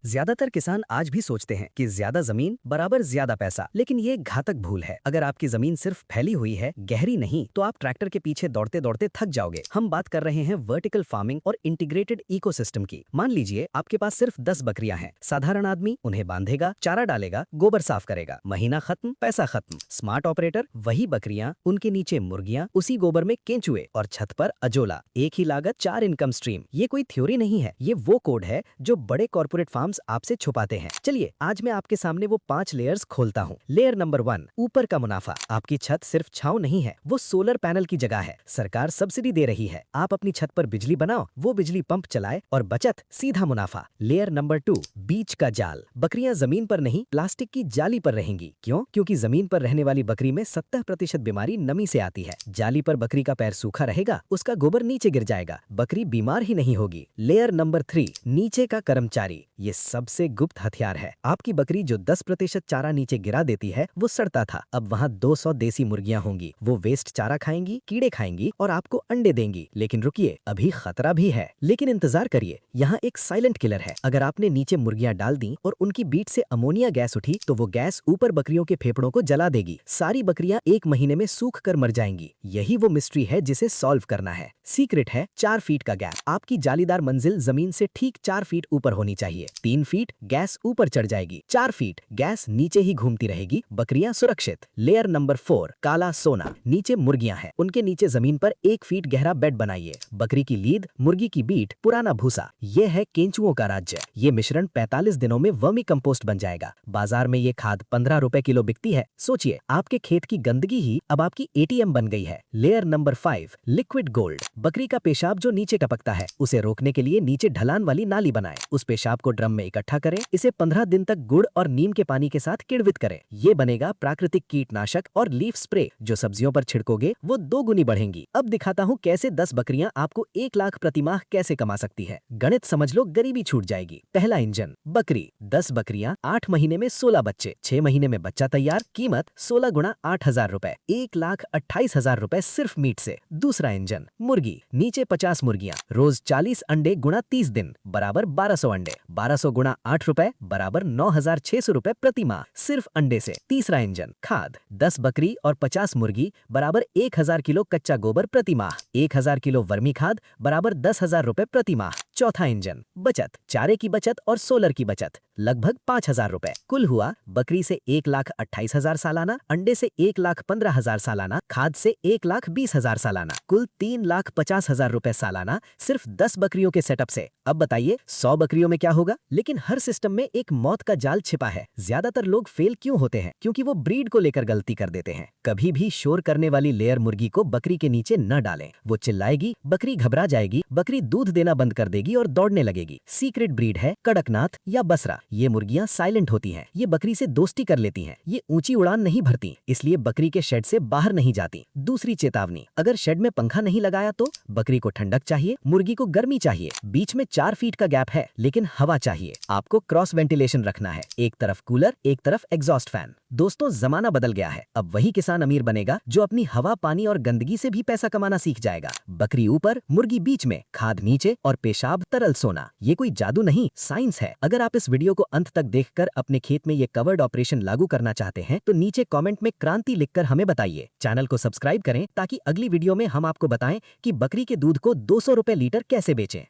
ज्यादातर किसान आज भी सोचते हैं कि ज्यादा जमीन बराबर ज्यादा पैसा, लेकिन ये एक घातक भूल है। अगर आपकी जमीन सिर्फ फैली हुई है, गहरी नहीं, तो आप ट्रैक्टर के पीछे दौड़ते दौड़ते थक जाओगे। हम बात कर रहे हैं वर्टिकल फार्मिंग और इंटीग्रेटेड इकोसिस्टम की। मान लीजिए आपके पास सिर्फ 10 बकरियां हैं। साधारण आदमी उन्हें बांधेगा, चारा डालेगा, गोबर साफ करेगा। महीना खत्म, पैसा खत्म। स्मार्ट ऑपरेटर वही बकरियां, उनके नीचे मुर्गियां, उसी गोबर में केंचुए और छत पर अजोला। एक ही लागत, 4 इनकम स्ट्रीम। ये कोई थ्योरी नहीं है, ये वो कोड है जो बड़े कॉर्पोरेट फार्म्स आपसे छुपाते हैं। चलिए आज मैं आपके सामने वो 5 लेयर्स खोलता हूँ। लेयर नंबर 1, ऊपर का मुनाफा। आपकी छत सिर्फ छांव नहीं है, वो सोलर पैनल की जगह है। सरकार सब्सिडी दे रही है, आप अपनी छत पर बिजली बनाओ, वो बिजली पंप चलाए और बचत, सीधा मुनाफा। लेयर नंबर 2, बीच का जाल। बकरियां जमीन पर नहीं, प्लास्टिक की जाली पर रहेंगी। क्यों? क्योंकि जमीन पर रहने वाली बकरी में 70% बीमारी नमी से आती है। जाली पर बकरी का पैर सूखा रहेगा, उसका गोबर नीचे गिर जाएगा, बकरी बीमार ही नहीं होगी। लेयर नंबर 3, नीचे का कर्मचारी। ये सबसे गुप्त हथियार है। आपकी बकरी जो 10% चारा नीचे गिरा देती है, वो सड़ता था। अब वहाँ 200 देसी मुर्गियां होंगी। वो वेस्ट चारा खाएंगी, कीड़े खाएंगी और आपको अंडे देंगी। लेकिन रुकिए, अभी खतरा भी है। लेकिन इंतजार करिए, यहाँ एक साइलेंट किलर है। अगर आपने नीचे मुर्गियां डाल दी और उनकी बीट से अमोनिया गैस उठी, तो वो गैस ऊपर बकरियों के फेफड़ों को जला देगी। सारी बकरियां 1 महीने में सूख कर मर जाएंगी। यही वो मिस्ट्री है जिसे सॉल्व करना है। सीक्रेट है 4 फीट का गैप। आपकी जालीदार मंजिल जमीन से ठीक 4 फीट ऊपर होनी चाहिए। 3 फीट गैस ऊपर चढ़ जाएगी, 4 फीट गैस नीचे ही घूमती रहेगी, बकरियां सुरक्षित। लेयर नंबर 4, काला सोना। नीचे मुर्गियां हैं, उनके नीचे जमीन पर 1 फीट गहरा बेड बनाइए। बकरी की लीद, मुर्गी की बीट, पुराना भूसा। ये है केंचुओं का राज्य। ये मिश्रण 45 दिनों में वर्मी कंपोस्ट बन जाएगा। बाजार में ये खाद 15 रुपए किलो बिकती है। सोचिए, आपके खेत की गंदगी ही अब आपकी ATM बन गई है। Layer number 5, liquid gold. बकरी का पेशाब जो नीचे टपकता है, उसे रोकने के लिए नीचे ढलान वाली नाली बनाएं। उस पेशाब को ड्रम में इकट्ठा करें, इसे 15 दिन तक गुड़ और नीम के पानी के साथ किण्वित करें। ये बनेगा प्राकृतिक कीटनाशक और लीफ स्प्रे। जो सब्जियों पर छिड़कोगे वो 2 गुनी बढ़ेंगी। अब दिखाता हूँ कैसे 10 बकरियां आपको 1 लाख प्रति माह कैसे कमा सकती है। गणित समझ लो, गरीबी छूट जाएगी। पहला इंजन, बकरी। 10 बकरियां, 8 महीने में 16 बच्चे, 6 महीने में बच्चा तैयार। कीमत 16 गुणा 8,000 रुपए, 1,28,000 रुपए सिर्फ मीट से। दूसरा इंजन, मुर्गी। नीचे 50 मुर्गियां, रोज 40 अंडे गुणा 30 दिन बराबर 1200 अंडे। 1200 गुणा 8 रुपए बराबर 9,600 रुपए प्रति माह, सिर्फ अंडे से। तीसरा इंजन, खाद। 10 बकरी और 50 मुर्गी बराबर 1000 किलो कच्चा गोबर प्रति माह। 1000 किलो वर्मी खाद बराबर 10,000 रुपए प्रति माह। चौथा इंजन, बचत। चारे की बचत और सोलर की बचत, लगभग 5,000 रुपए। कुल हुआ, बकरी से 1,28,000 सालाना, अंडे से 1,15,000 सालाना, खाद से 1,20,000 सालाना, कुल 3,50,000 रुपए सालाना, सिर्फ 10 बकरियों के सेटअप से। अब बताइए 100 बकरियों में क्या होगा? लेकिन हर सिस्टम में एक मौत का जाल छिपा है। ज्यादातर लोग फेल क्यों होते हैं? क्योंकि वो ब्रीड को लेकर गलती कर देते हैं। कभी भी शोर करने वाली लेयर मुर्गी को बकरी के नीचे न डालें। वो चिल्लाएगी, बकरी घबरा जाएगी, बकरी दूध देना बंद कर देगी और दौड़ने लगेगी। सीक्रेट ब्रीड है कड़कनाथ या बसरा। ये मुर्गियां साइलेंट होती हैं। ये बकरी से दोस्ती कर लेती हैं। ये ऊंची उड़ान नहीं भरती, इसलिए बकरी के शेड से बाहर नहीं जाती। दूसरी चेतावनी, अगर शेड में पंखा नहीं लगाया तो? बकरी को ठंडक चाहिए, मुर्गी को गर्मी चाहिए। बीच में 4 फीट का गैप है, लेकिन हवा चाहिए। आपको क्रॉस वेंटिलेशन रखना है, एक तरफ कूलर, एक तरफ एग्जॉस्ट फैन। दोस्तों, जमाना बदल गया है। अब वही किसान अमीर बनेगा जो अपनी हवा, पानी और गंदगी से भी पैसा कमाना सीख जाएगा। बकरी ऊपर, मुर्गी बीच में, खाद नीचे और पेशाब तरल सोना। ये कोई जादू नहीं, साइंस है। अगर आप इस वीडियो को अंत तक देखकर अपने खेत में ये कवर्ड ऑपरेशन लागू करना चाहते हैं, तो नीचे कमेंट में क्रांति लिखकर हमें बताइए। चैनल को सब्सक्राइब करें ताकि अगली वीडियो में हम आपको बताएं कि बकरी के दूध को 200 रुपए लीटर कैसे बेचें।